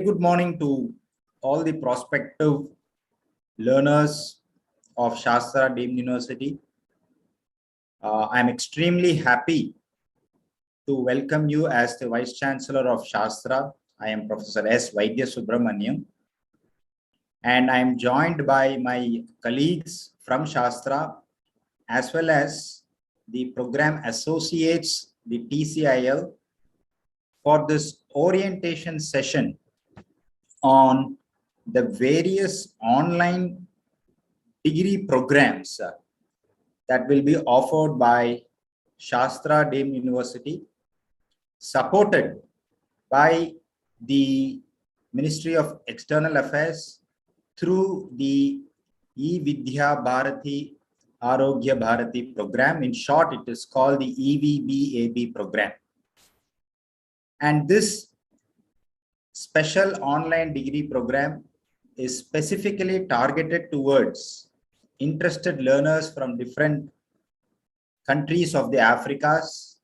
Good morning to all the prospective learners of Shastra Deemed University. I am extremely happy to welcome you as the Vice Chancellor of Shastra. I am Professor S. Vaidya Subramaniam, and I am joined by my colleagues from Shastra as well as the program associates, the TCIL, for this orientation session on the various online degree programs that will be offered by Shastra Deemed University, supported by the Ministry of External Affairs through the E-Vidya Bharati Arogya Bharati program. In short, it is called the EVBAB program. And this special online degree program is specifically targeted towards interested learners from different countries of the Africas.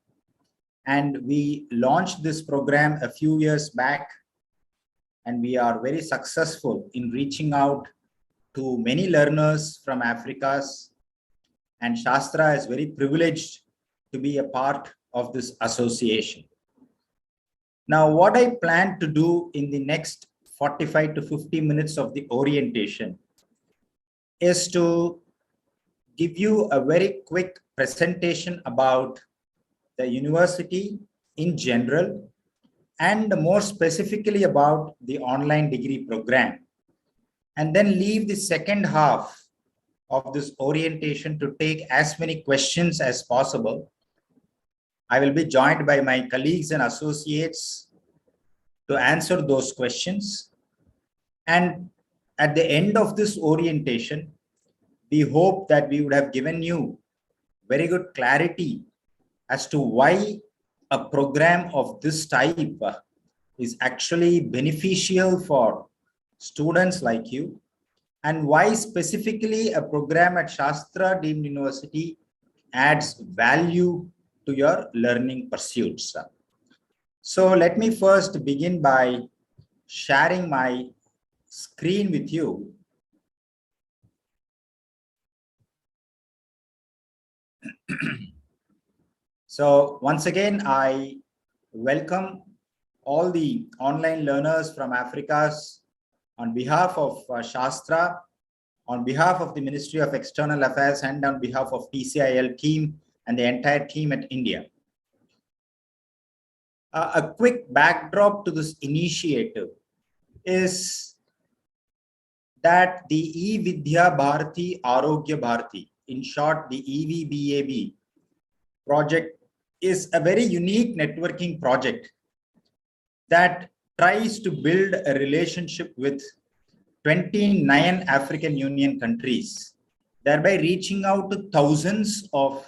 And we launched this program a few years back, and we are very successful in reaching out to many learners from Africas. And Shastra is very privileged to be a part of this association. Now, what I plan to do in the next 45 to 50 minutes of the orientation is to give you a very quick presentation about the university in general and more specifically about the online degree program, and then leave the second half of this orientation to take as many questions as possible. I will be joined by my colleagues and associates to answer those questions. And at the end of this orientation, we hope that we would have given you very good clarity as to why a program of this type is actually beneficial for students like you, and why specifically a program at Shastra Deemed University adds value to your learning pursuits. So let me first begin by sharing my screen with you. So once again, I welcome all the online learners from Africas on behalf of Shastra, on behalf of the Ministry of External Affairs, and on behalf of TCIL team and the entire team at India. A quick backdrop to this initiative is that the E-Vidya Bharati Arogya Bharati, in short the EVBAB project, is a very unique networking project that tries to build a relationship with 29 African Union countries, thereby reaching out to thousands of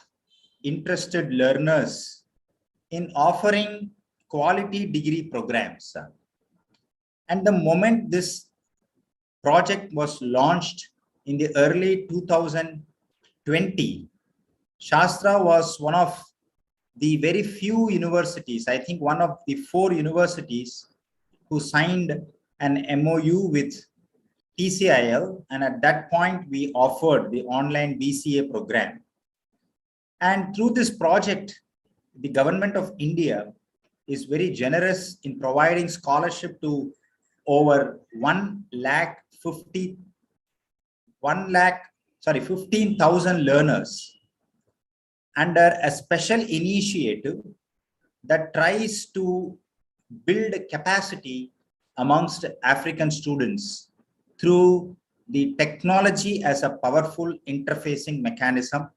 interested learners in offering quality degree programs. And the moment this project was launched in the early 2020, Shastra was one of the very few universities, I think one of the 4 universities, who signed an MOU with TCIL, and at that point we offered the online BCA program. And through this project, the government of India is very generous in providing scholarship to over 15,000 learners under a special initiative that tries to build capacity amongst African students through the technology as a powerful interfacing mechanism.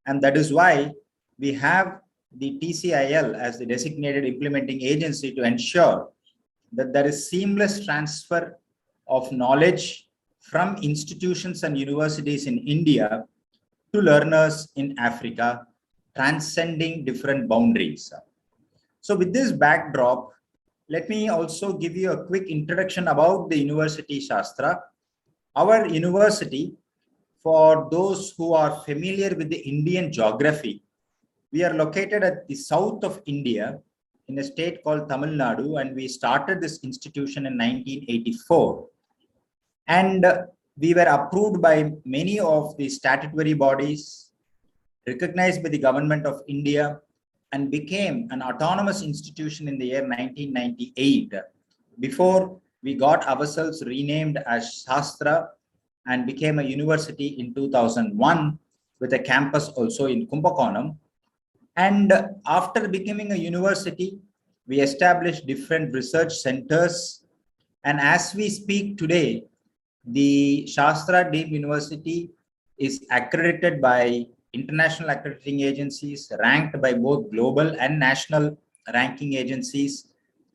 And that is why we have the TCIL as the designated implementing agency to ensure that there is seamless transfer of knowledge from institutions and universities in India to learners in Africa, transcending different boundaries. So with this backdrop, let me also give you a quick introduction about the University Shastra. Our university, for those who are familiar with the Indian geography, we are located at the south of India, in a state called Tamil Nadu, and we started this institution in 1984. And we were approved by many of the statutory bodies, recognized by the government of India, and became an autonomous institution in the year 1998. Before we got ourselves renamed as SASTRA and became a university in 2001 with a campus also in Kumbakonam. And after becoming a university, we established different research centers. And as we speak today, the Shastra Deemed University is accredited by international accrediting agencies, ranked by both global and national ranking agencies,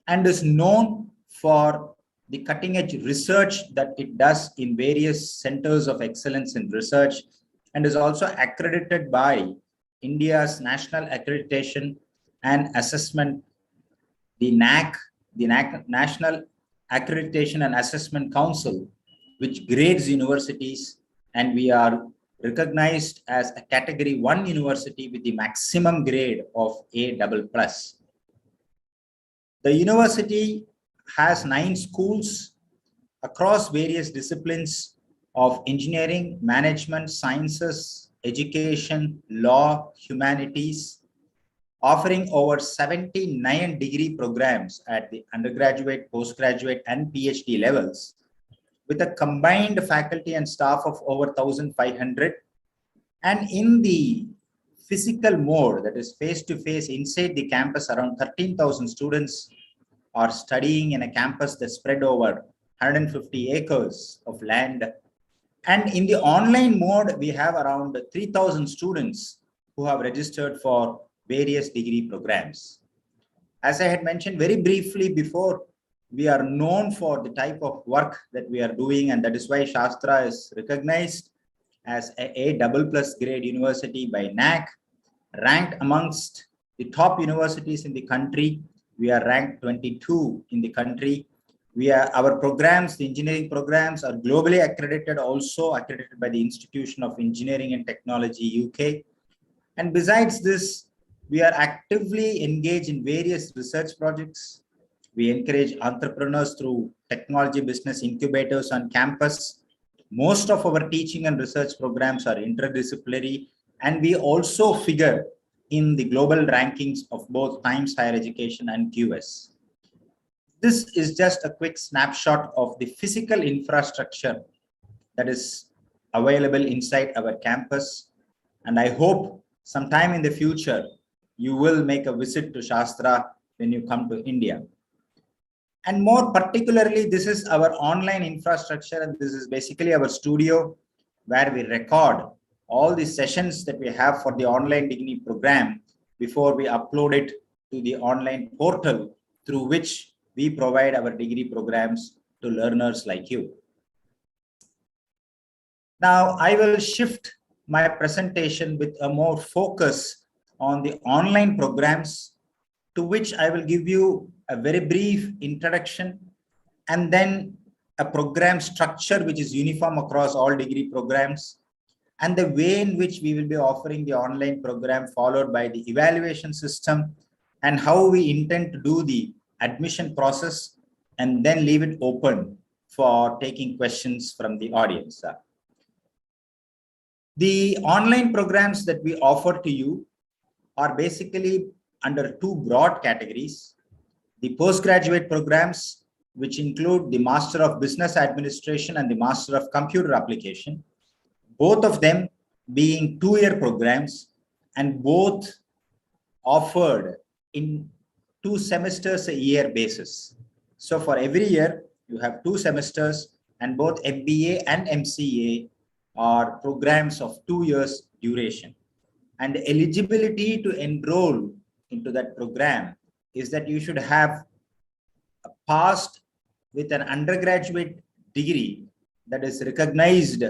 and is known for the cutting edge research that it does in various centers of excellence in research, and is also accredited by India's National Accreditation and Assessment, the NAC, the National Accreditation and Assessment Council, which grades universities, and we are recognized as a category 1 university with the maximum grade of A++. The university has 9 schools across various disciplines of engineering, management, sciences, education, law, humanities, offering over 79 degree programs at the undergraduate, postgraduate, and PhD levels, with a combined faculty and staff of over 1,500. And in the physical mode, that is face-to-face inside the campus, around 13,000 students are studying in a campus that spread over 150 acres of land. And in the online mode, we have around 3,000 students who have registered for various degree programs. As I had mentioned very briefly before, we are known for the type of work that we are doing, and that is why Shastra is recognized as a A++ grade university by NAC, ranked amongst the top universities in the country. We are ranked 22 in the country. Our programs, the engineering programs, are globally accredited, also accredited by the Institution of Engineering and Technology, UK. And besides this, we are actively engaged in various research projects. We encourage entrepreneurs through technology business incubators on campus. Most of our teaching and research programs are interdisciplinary, and we also figure in the global rankings of both Times Higher Education and QS. This is just a quick snapshot of the physical infrastructure that is available inside our campus. And I hope sometime in the future, you will make a visit to Shastra when you come to India. And more particularly, this is our online infrastructure, and this is basically our studio where we record all the sessions that we have for the online degree program before we upload it to the online portal through which we provide our degree programs to learners like you. Now, I will shift my presentation with a more focus on the online programs, to which I will give you a very brief introduction, and then a program structure which is uniform across all degree programs, and the way in which we will be offering the online program, followed by the evaluation system, and how we intend to do the admission process, and then leave it open for taking questions from the audience. The online programs that we offer to you are basically under 2 broad categories. The postgraduate programs, which include the Master of Business Administration and the Master of Computer Application, both of them being 2-year programs, and both offered in 2 semesters a year basis. So for every year, you have 2 semesters, and both MBA and MCA are programs of 2 years duration. And the eligibility to enroll into that program is that you should have passed with an undergraduate degree that is recognized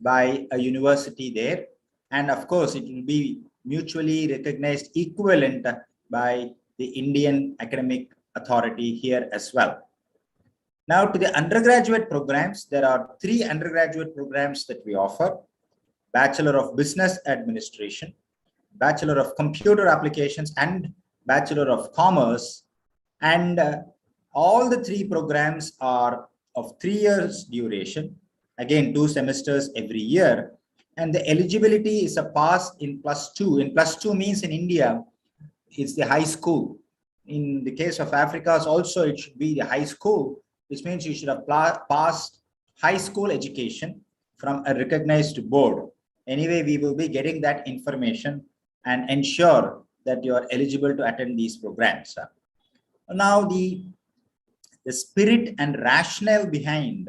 by a university there. And of course, it will be mutually recognized equivalent by the Indian Academic Authority here as well. Now, to the undergraduate programs, there are 3 undergraduate programs that we offer: Bachelor of Business Administration, Bachelor of Computer Applications, and Bachelor of Commerce And all the three programs are of 3 years duration, again 2 semesters every year, and the eligibility is a pass in +2. In +2 means in India it's the high school. In the case of Africa also it should be the high school, which means you should have passed high school education from a recognized board. Anyway, we will be getting that information and ensure that you are eligible to attend these programs. Now, the spirit and rationale behind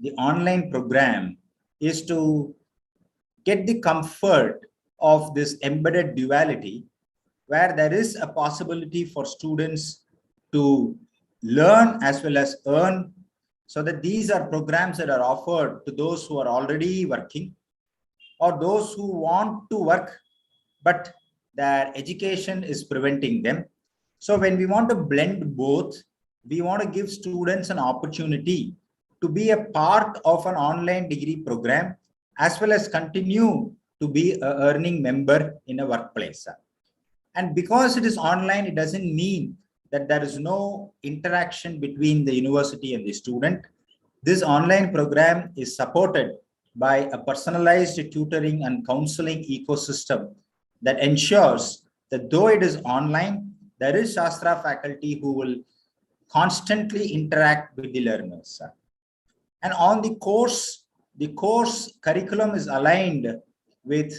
the online program is to get the comfort of this embedded duality, where there is a possibility for students to learn as well as earn, so that these are programs that are offered to those who are already working or those who want to work but their education is preventing them. So when we want to blend both, we want to give students an opportunity to be a part of an online degree program as well as continue to be an earning member in a workplace. And because it is online, it doesn't mean that there is no interaction between the university and the student. This online program is supported by a personalized tutoring and counseling ecosystem that ensures that though it is online, there is SASTRA faculty who will constantly interact with the learners. And on the course curriculum is aligned with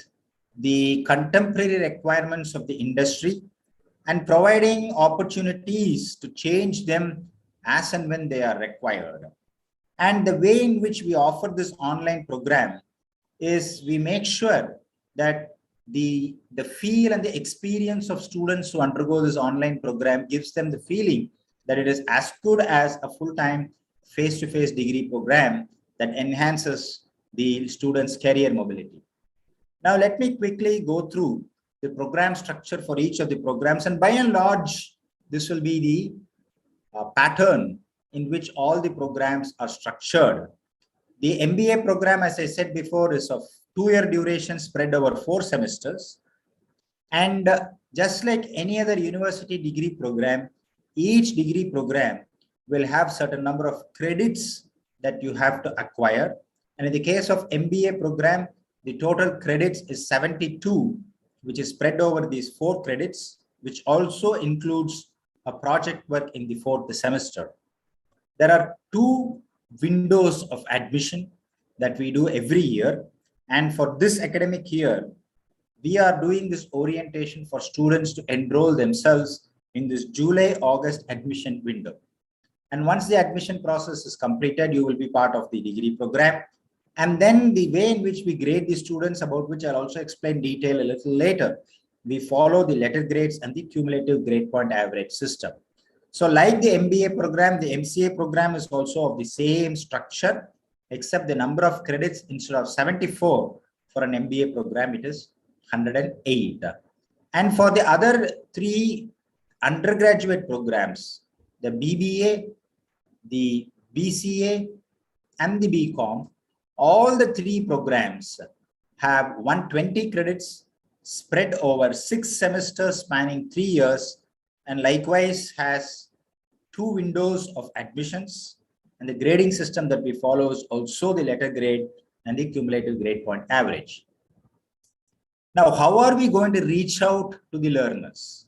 the contemporary requirements of the industry and providing opportunities to change them as and when they are required. And the way in which we offer this online program is we make sure that the feel and the experience of students who undergo this online program gives them the feeling that it is as good as a full-time face-to-face degree program that enhances the students' career mobility. Now, let me quickly go through the program structure for each of the programs. And by and large, this will be the pattern in which all the programs are structured. The MBA program, as I said before, is of 2-year duration spread over 4 semesters. And just like any other university degree program, each degree program will have certain number of credits that you have to acquire. And in the case of MBA program, the total credits is 72, which is spread over these 4 credits, which also includes a project work in the 4th semester. There are 2 windows of admission that we do every year. And for this academic year, we are doing this orientation for students to enroll themselves in this July-August admission window. And once the admission process is completed, you will be part of the degree program. And then the way in which we grade the students, about which I'll also explain detail a little later, we follow the letter grades and the cumulative grade point average system. So like the MBA program, the MCA program is also of the same structure, except the number of credits instead of 74 for an MBA program, it is 108. And for the other 3 undergraduate programs, the BBA, the BCA, and the BCom, all the 3 programs have 120 credits spread over 6 semesters spanning 3 years, and likewise has 2 windows of admissions, and the grading system that we follow is also the letter grade and the cumulative grade point average. Now, how are we going to reach out to the learners?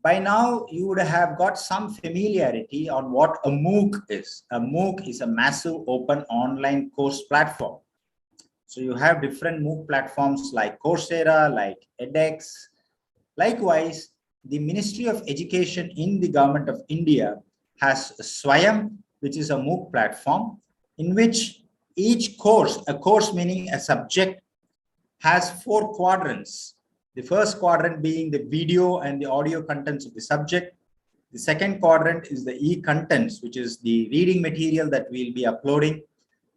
By now, you would have got some familiarity on what a MOOC is. A MOOC is a massive open online course platform. So you have different MOOC platforms like Coursera, like edX. Likewise, the Ministry of Education in the Government of India has Swayam, which is a MOOC platform in which each course, a course meaning a subject, has 4 quadrants. The first quadrant being the video and the audio contents of the subject. The second quadrant is the e-contents, which is the reading material that we'll be uploading.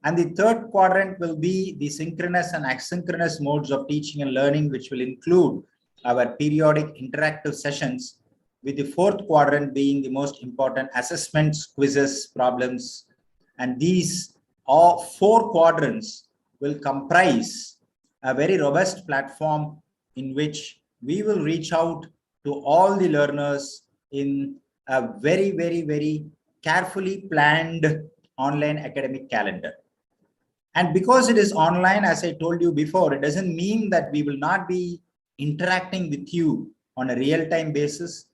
And the third quadrant will be the synchronous and asynchronous modes of teaching and learning, which will include our periodic interactive sessions, with the fourth quadrant being the most important: assessments, quizzes, problems. And these all 4 quadrants will comprise a very robust platform in which we will reach out to all the learners in a very, very, very carefully planned online academic calendar. And because it is online, as I told you before, it doesn't mean that we will not be interacting with you on a real-time basis.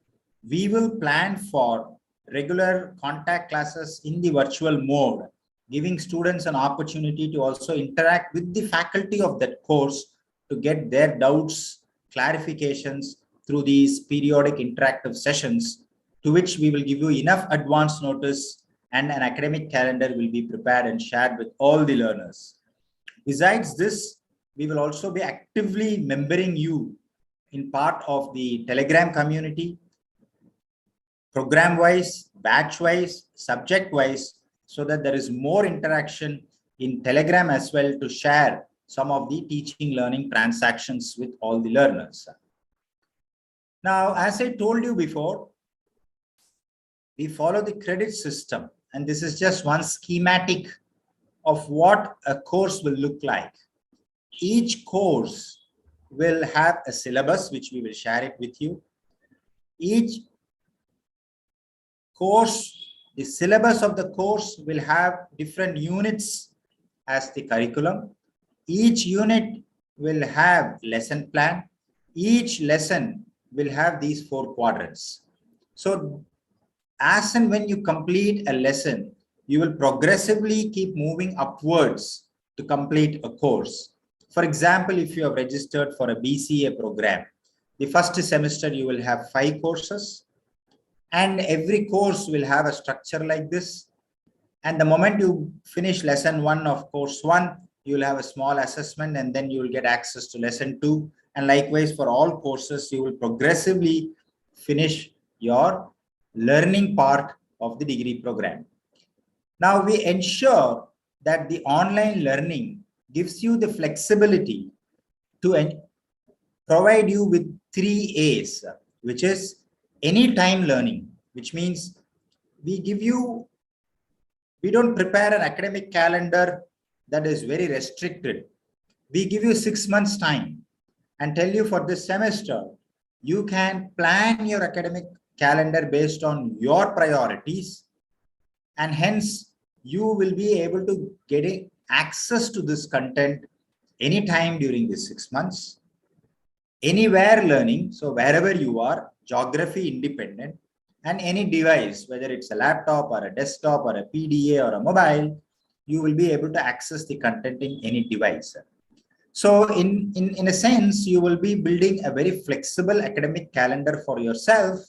We will plan for regular contact classes in the virtual mode, giving students an opportunity to also interact with the faculty of that course to get their doubts, clarifications through these periodic interactive sessions, to which we will give you enough advance notice, and an academic calendar will be prepared and shared with all the learners. Besides this, we will also be actively membering you in part of the Telegram community, program-wise, batch-wise, subject-wise, so that there is more interaction in Telegram as well to share some of the teaching learning transactions with all the learners. Now, as I told you before, we follow the credit system, and this is just one schematic of what a course will look like. Each course will have a syllabus, which we will share it with you. Each course, the syllabus of the course will have different units as the curriculum. Each unit will have lesson plan. Each lesson will have these 4 quadrants. So as and when you complete a lesson, you will progressively keep moving upwards to complete a course. For example, if you have registered for a BCA program, the first semester you will have 5 courses, and every course will have a structure like this. And the moment you finish lesson 1 of course 1, you will have a small assessment, and then you will get access to lesson 2. And likewise for all courses, you will progressively finish your learning part of the degree program. Now we ensure that the online learning gives you the flexibility to provide you with 3 A's, which is anytime learning, which means we don't prepare an academic calendar that is very restricted. We give you 6 months time and tell you for this semester, you can plan your academic calendar based on your priorities, and hence you will be able to get access to this content anytime during these 6 months, anywhere learning. So wherever you are, geography independent, and any device, whether it's a laptop or a desktop or a PDA or a mobile, you will be able to access the content in any device. So in a sense, you will be building a very flexible academic calendar for yourself,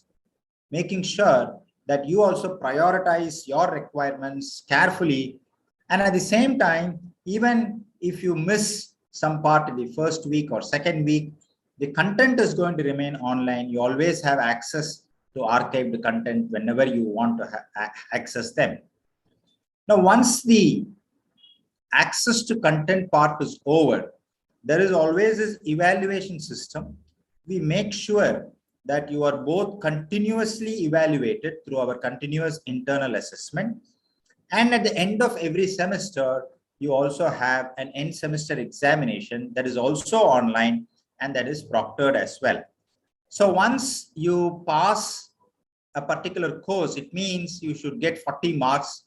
making sure that you also prioritize your requirements carefully. And at the same time, even if you miss some part in the first week or second week, the content is going to remain online. You always have access to archive the content whenever you want to access them. Now, once the access to content part is over, there is always this evaluation system. We make sure that you are both continuously evaluated through our continuous internal assessment, and at the end of every semester, you also have an end semester examination that is also online and that is proctored as well. So once you pass a particular course, it means you should get 40 marks.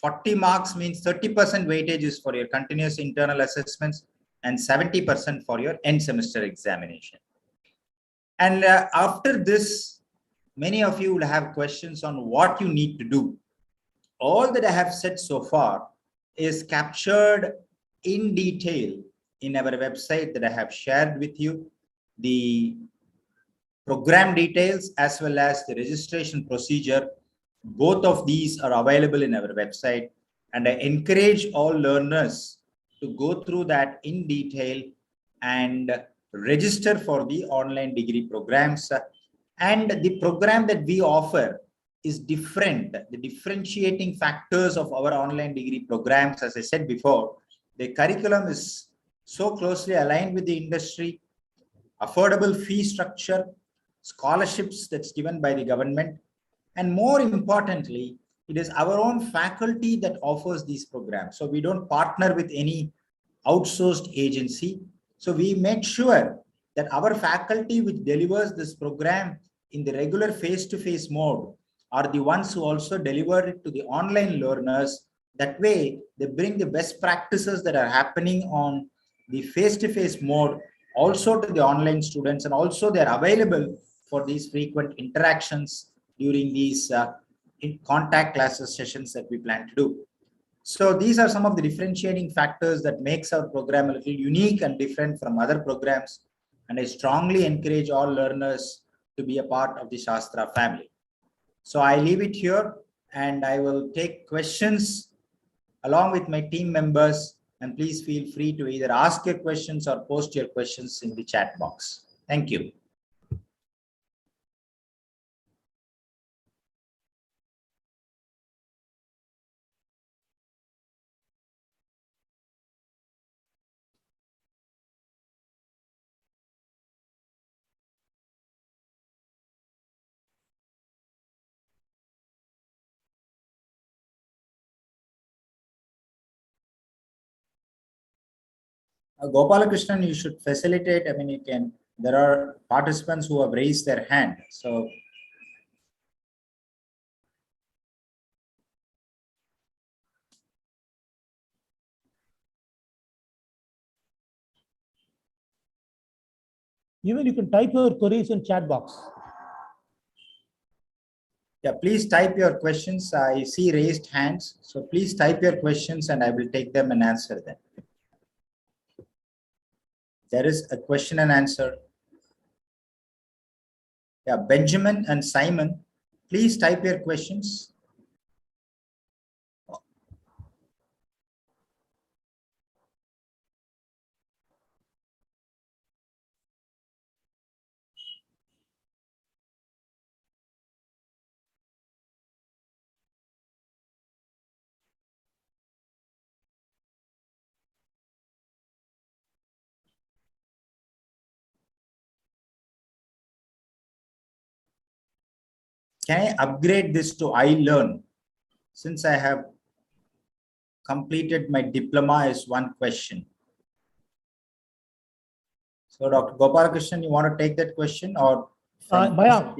40 marks means 30% weightage is for your continuous internal assessments and 70% for your end semester examination. And after this, many of you will have questions on what you need to do. All that I have said so far is captured in detail in our website that I have shared with you. The program details as well as the registration procedure, both of these are available in our website. And I encourage all learners to go through that in detail and register for the online degree programs. And the program that we offer is different. The differentiating factors of our online degree programs, as I said before, the curriculum is so closely aligned with the industry, affordable fee structure, scholarships that's given by the government, and more importantly, it is our own faculty that offers these programs. So we don't partner with any outsourced agency. So we make sure that our faculty, which delivers this program in the regular face-to-face mode, are the ones who also deliver it to the online learners. That way, they bring the best practices that are happening on the face-to-face mode also to the online students, and also they're available for these frequent interactions during these contact classes sessions that we plan to do. So these are some of the differentiating factors that makes our program a little unique and different from other programs. And I strongly encourage all learners to be a part of the Shastra family. So I leave it here and I will take questions along with my team members, and please feel free to either ask your questions or post your questions in the chat box. Thank you. Gopalakrishnan, you should facilitate. I mean, you can, there are participants who have raised their hand. So even you can type your queries in chat box. yeah, please type your questions. I see raised hands. So please type your questions and I will take them and answer them. There is a question and answer. Yeah, Benjamin and Simon, please type your questions. Can I upgrade this to iLearn? Since I have completed my diploma is one question. So Dr. Gopalakrishnan, you want to take that question, or Mayank,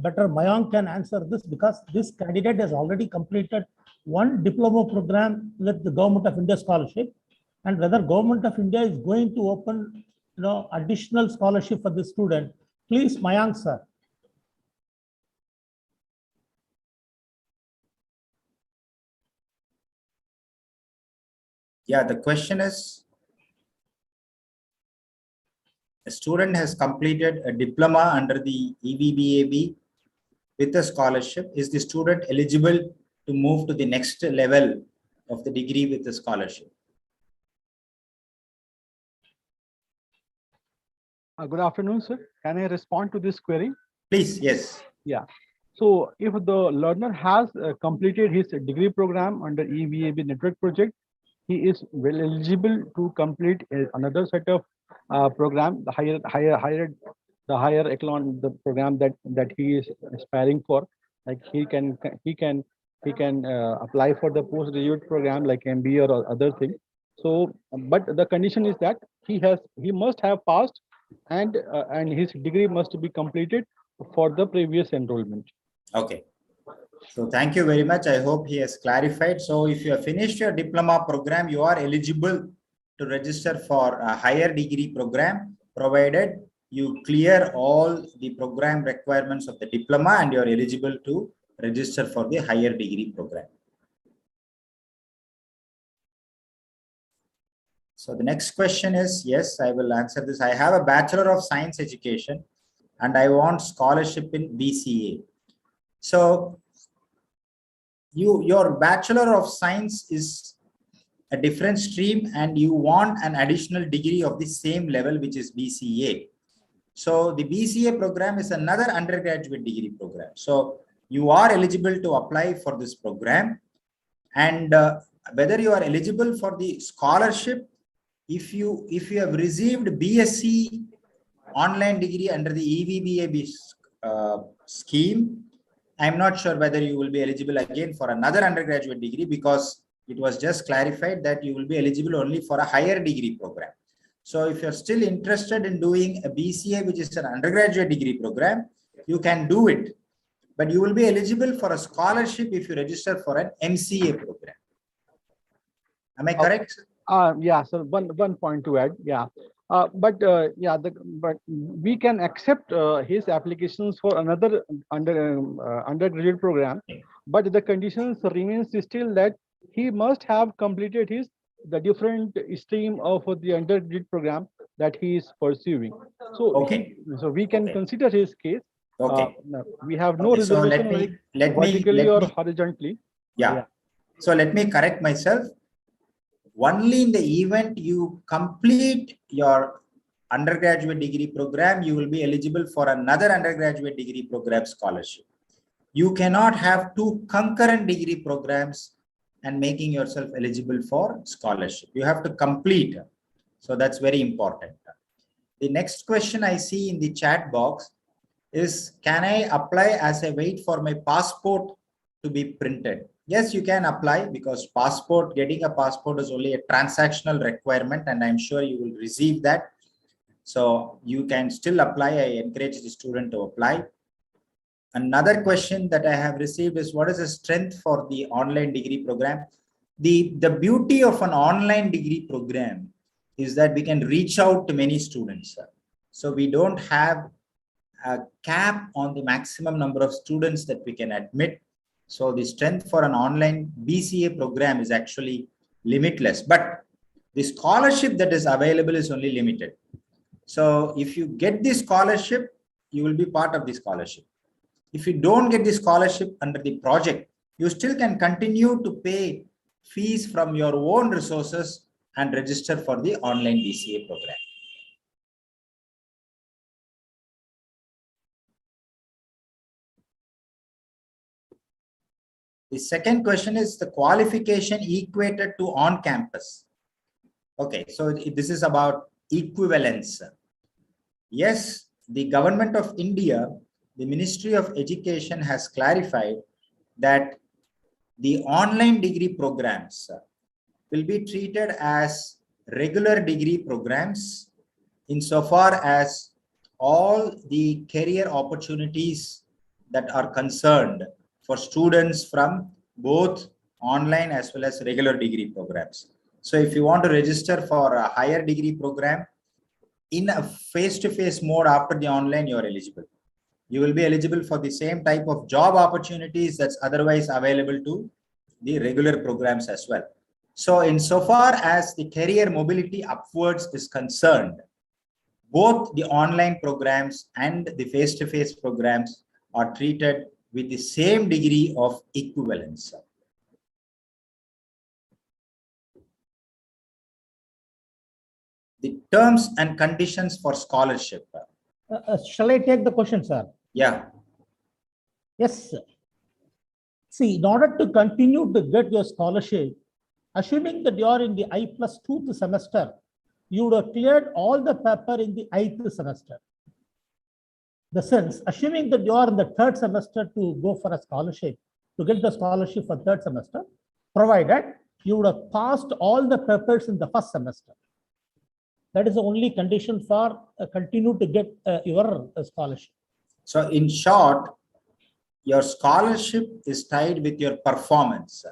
better Mayank can answer this, because this candidate has already completed one diploma program with the Government of India scholarship, and whether Government of India is going to open additional scholarship for this student. Please, Mayank sir. Yeah, the question is, a student has completed a diploma under the EVBAB with a scholarship. Is the student eligible to move to the next level of the degree with the scholarship? Good afternoon, sir. Can I respond to this query? Please, yes. Yeah. So if the learner has completed his degree program under EVAB network project, he is well eligible to complete another set of program, the higher echelon, the program that he is aspiring for. Like he can apply for the postgraduate program like MBA or other thing. So, but the condition is that he must have passed, and his degree must be completed for the previous enrollment. Okay. So thank you very much. I hope he has clarified. So if you have finished your diploma program, you are eligible to register for a higher degree program, provided you clear all the program requirements of the diploma and you are eligible to register for the higher degree program. So the next question is, yes, I will answer this. I have a Bachelor of Science Education and I want scholarship in BCA. So your Bachelor of Science is a different stream and you want an additional degree of the same level, which is BCA. So the BCA program is another undergraduate degree program. So you are eligible to apply for this program, and whether you are eligible for the scholarship, if you have received BSc online degree under the EVBAB scheme, I'm not sure whether you will be eligible again for another undergraduate degree, because it was just clarified that you will be eligible only for a higher degree program. So if you're still interested in doing a BCA, which is an undergraduate degree program, you can do it. but you will be eligible for a scholarship if you register for an MCA program. Am I correct? Yeah, so one point to add. Yeah, but we can accept his applications for another undergraduate program, but the conditions remains still that he must have completed the different stream of the undergraduate program that he is pursuing. So Okay. so we can consider his case. Okay. We have no Okay, so reservation vertically or horizontally. Yeah. So let me correct myself. Only in the event you complete your undergraduate degree program, you will be eligible for another undergraduate degree program scholarship. You cannot have two concurrent degree programs and making yourself eligible for scholarship. You have to complete. So that's very important. The next question I see in the chat box is, can I apply as I wait for my passport to be printed? Yes, you can apply, because getting a passport is only a transactional requirement, and I'm sure you will receive that. So you can still apply. I encourage the student to apply. Another question that I have received is, what is the strength for the online degree program? The beauty of an online degree program is that we can reach out to many students. So we don't have a cap on the maximum number of students that we can admit. So the strength for an online BCA program is actually limitless, but the scholarship that is available is only limited. So if you get the scholarship, you will be part of the scholarship. If you don't get the scholarship under the project, you still can continue to pay fees from your own resources and register for the online BCA program. The second question is the qualification equated to on-campus. Okay, so this is about equivalence. Yes, the government of India, the Ministry of Education has clarified that the online degree programs will be treated as regular degree programs insofar as all the career opportunities that are concerned for students from both online as well as regular degree programs. So if you want to register for a higher degree program in a face-to-face mode after the online, you are eligible. You will be eligible for the same type of job opportunities that's otherwise available to the regular programs as well. So insofar as the career mobility upwards is concerned, both the online programs and the face-to-face programs are treated with the same degree of equivalence. The terms and conditions for scholarship. Shall I take the question, sir? Yeah. Yes, sir. See, in order to continue to get your scholarship, assuming that you are in the I+2th semester, you would have cleared all the paper in the ith semester. The sense, assuming that you are in the third semester to go for a scholarship, to get the scholarship for third semester, provided you would have passed all the papers in the first semester. That is the only condition for continue to get your scholarship. So in short, your scholarship is tied with your performance.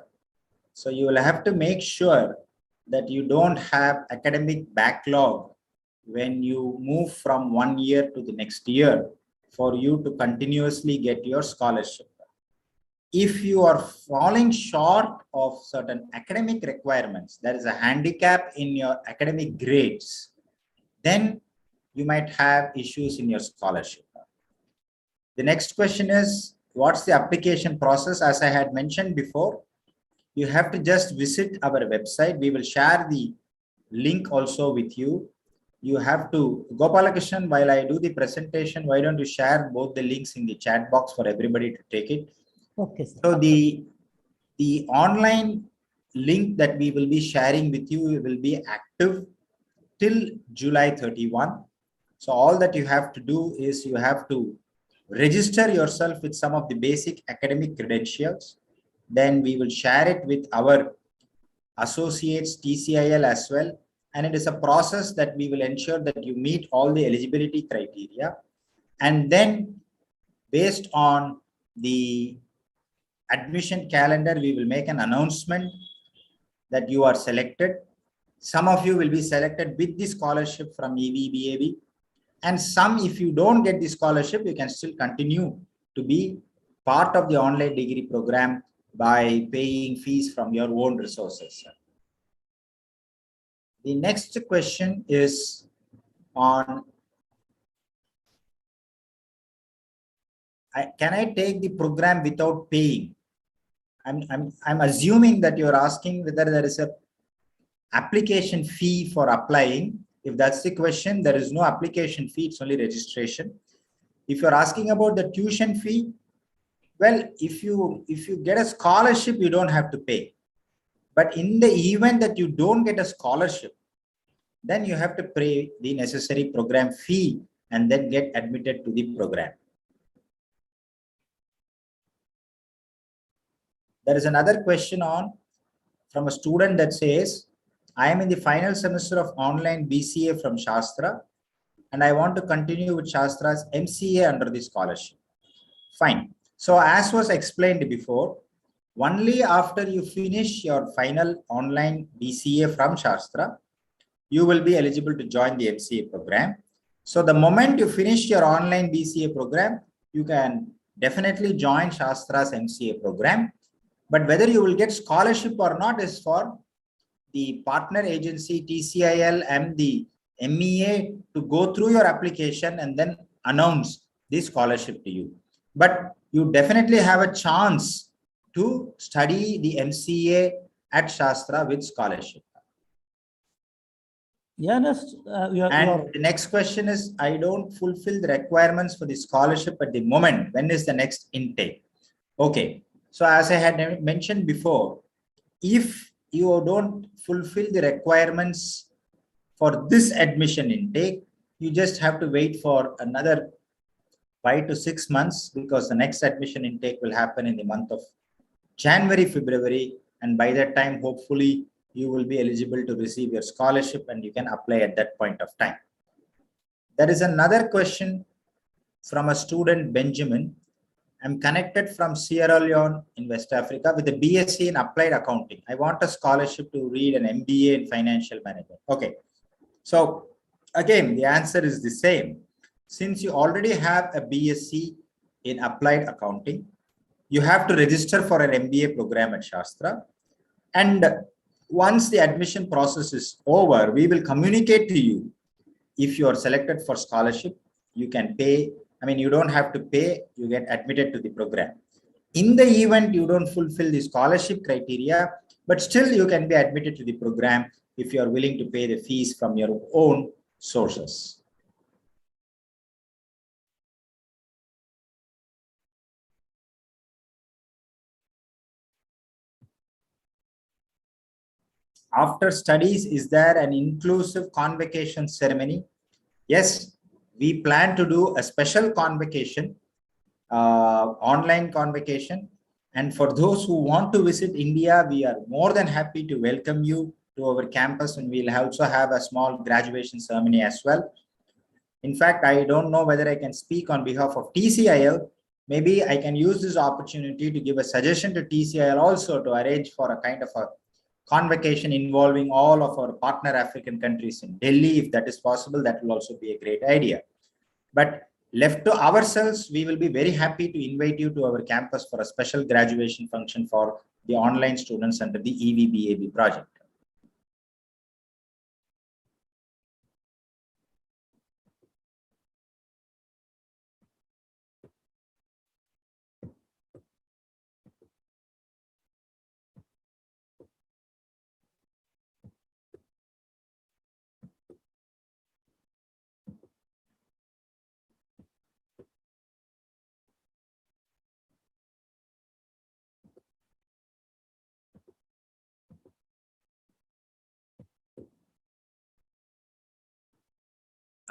So you will have to make sure that you don't have academic backlog when you move from one year to the next year for you to continuously get your scholarship. If you are falling short of certain academic requirements, there is a handicap in your academic grades, then you might have issues in your scholarship. The next question is, what's the application process? As I had mentioned before, you have to just visit our website. We will share the link also with you. You have to, Gopalakrishnan, while I do the presentation, why don't you share both the links in the chat box for everybody to take it? Okay, sir. So the online link that we will be sharing with you will be active till July 31. So all that you have to do is you have to register yourself with some of the basic academic credentials. Then we will share it with our associates, TCIL as well. And it is a process that we will ensure that you meet all the eligibility criteria. And then based on the admission calendar, we will make an announcement that you are selected. Some of you will be selected with the scholarship from EVBAB, and some, if you don't get the scholarship, you can still continue to be part of the online degree program by paying fees from your own resources. The next question is on, can I take the program without paying? I'm assuming that you're asking whether there is a application fee for applying. If that's the question, there is no application fee, it's only registration. If you're asking about the tuition fee, well, if you get a scholarship, you don't have to pay. But in the event that you don't get a scholarship, then you have to pay the necessary program fee and then get admitted to the program. There is another question from a student that says, I am in the final semester of online BCA from SASTRA, and I want to continue with SASTRA's MCA under the scholarship. Fine. So as was explained before, only after you finish your final online BCA from SASTRA, you will be eligible to join the MCA program. So the moment you finish your online BCA program, you can definitely join SASTRA's MCA program. But whether you will get scholarship or not is for the partner agency TCIL and the MEA to go through your application and then announce the scholarship to you. But you definitely have a chance to study the MCA at SASTRA with scholarship. And the next question is, I don't fulfill the requirements for the scholarship at the moment. When is the next intake? Okay. So as I had mentioned before, if you don't fulfill the requirements for this admission intake, you just have to wait for another 5 to 6 months, because the next admission intake will happen in the month of January, February. And by that time, hopefully, you will be eligible to receive your scholarship and you can apply at that point of time. There is another question from a student, Benjamin. I'm connected from Sierra Leone in West Africa with a BSc in Applied Accounting. I want a scholarship to read an MBA in Financial Management. Okay. So again, the answer is the same. Since you already have a BSc in Applied Accounting, you have to register for an MBA program at SASTRA. And once the admission process is over, we will communicate to you. If you are selected for scholarship, you can pay. I mean, you don't have to pay, you get admitted to the program. In the event you don't fulfill the scholarship criteria, but still you can be admitted to the program if you are willing to pay the fees from your own sources. After studies, is there an inclusive convocation ceremony? Yes, we plan to do a special convocation, online convocation. And for those who want to visit India, we are more than happy to welcome you to our campus, and we'll also have a small graduation ceremony as well. In fact, I don't know whether I can speak on behalf of TCIL. Maybe I can use this opportunity to give a suggestion to TCIL also to arrange for a kind of a convocation involving all of our partner African countries in Delhi. If that is possible, that will also be a great idea. But left to ourselves, we will be very happy to invite you to our campus for a special graduation function for the online students under the EVBAB project.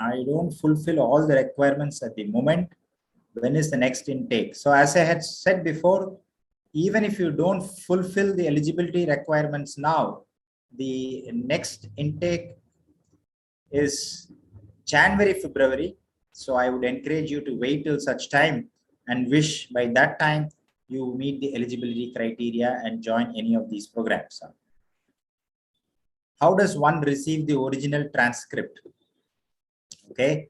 I don't fulfill all the requirements at the moment. When is the next intake? So as I had said before, even if you don't fulfill the eligibility requirements now, the next intake is January, February. So I would encourage you to wait till such time and wish by that time you meet the eligibility criteria and join any of these programs. How does one receive the original transcript? Okay.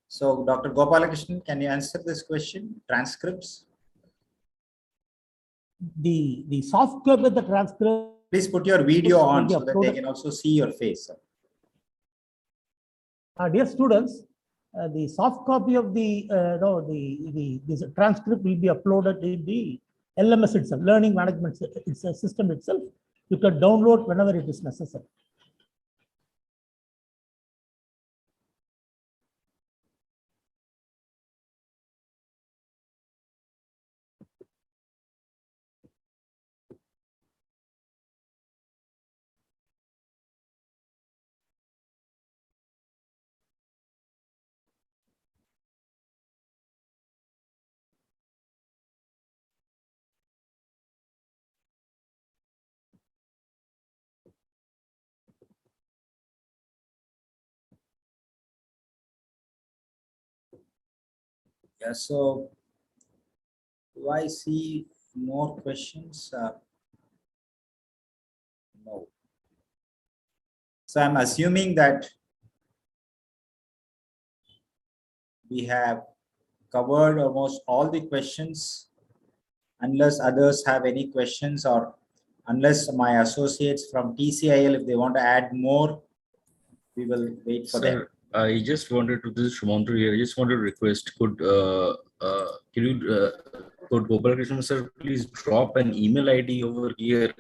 So Dr. Gopalakrishnan, can you answer this question? Transcripts? The soft copy of the transcript. Please put your video on so that they uploaded. can also see your face. Dear students, the soft copy of the this transcript will be uploaded in the LMS itself, Learning Management System itself. You can download whenever it is necessary. Yeah, so do I see more questions? No. So I'm assuming that we have covered almost all the questions, unless others have any questions, or unless my associates from TCIL, if they want to add more, we will wait for them. I just wanted to, this is Shumantru here. I just wanted to request, could Gopalakrishnan sir please drop an email ID over here,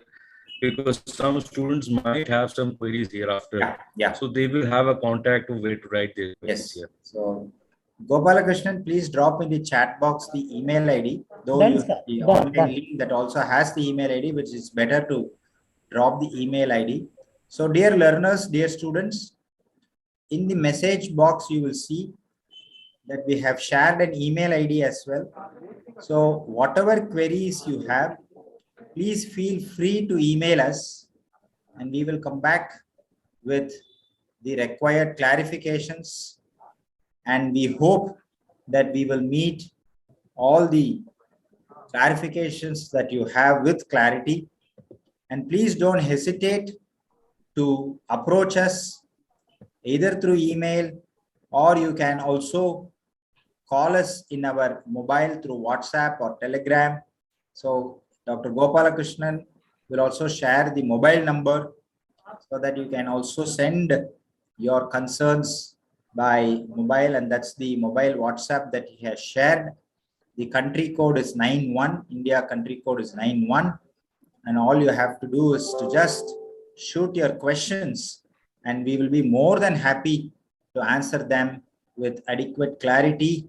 because some students might have some queries hereafter. Yeah. So they will have a contact of where to write their questions here. So Gopalakrishnan, please drop in the chat box the email ID. Though the online link that also has the email ID, which is better to drop the email ID. So dear learners, dear students, in the message box, you will see that we have shared an email ID as well. So whatever queries you have, please feel free to email us and we will come back with the required clarifications. And we hope that we will meet all the clarifications that you have with clarity. And please don't hesitate to approach us either through email, or you can also call us in our mobile through WhatsApp or Telegram. So Dr. Gopalakrishnan will also share the mobile number so that you can also send your concerns by mobile, and that's the mobile WhatsApp that he has shared. The country code is 91, India country code is 91, and all you have to do is to just shoot your questions and we will be more than happy to answer them with adequate clarity.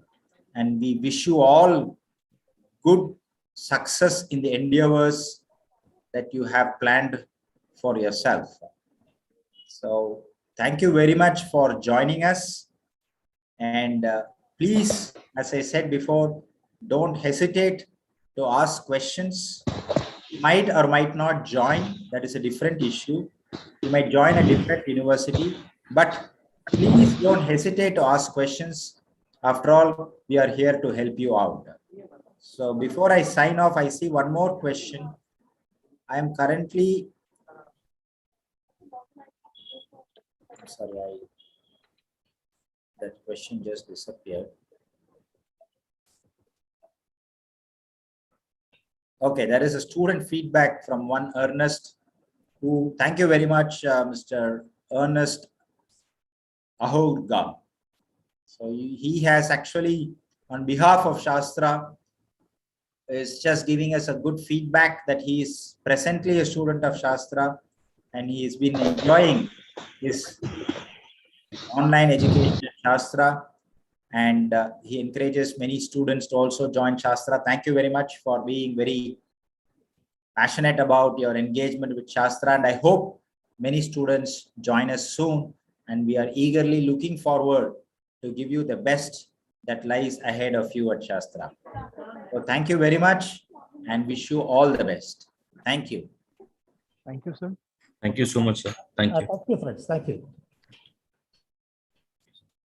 And we wish you all good success in the endeavors that you have planned for yourself. So thank you very much for joining us. And please, as I said before, don't hesitate to ask questions. You might or might not join. That is a different issue. You might join a different university, but please don't hesitate to ask questions. After all, we are here to help you out. So before I sign off, I see one more question. I am currently, sorry, that question just disappeared. Okay, there is a student feedback from one Ernest, who, thank you very much, Mr. Ernest Ahurga. So he has actually, on behalf of Shastra, is just giving us a good feedback that he is presently a student of Shastra and he has been enjoying his online education at Shastra, and he encourages many students to also join Shastra. Thank you very much for being very passionate about your engagement with Shastra, and I hope many students join us soon, and we are eagerly looking forward to give you the best that lies ahead of you at Shastra. So thank you very much and wish you all the best. Thank you. Thank you, sir. Thank you so much, sir. Thank you. Thank you, friends. Thank you.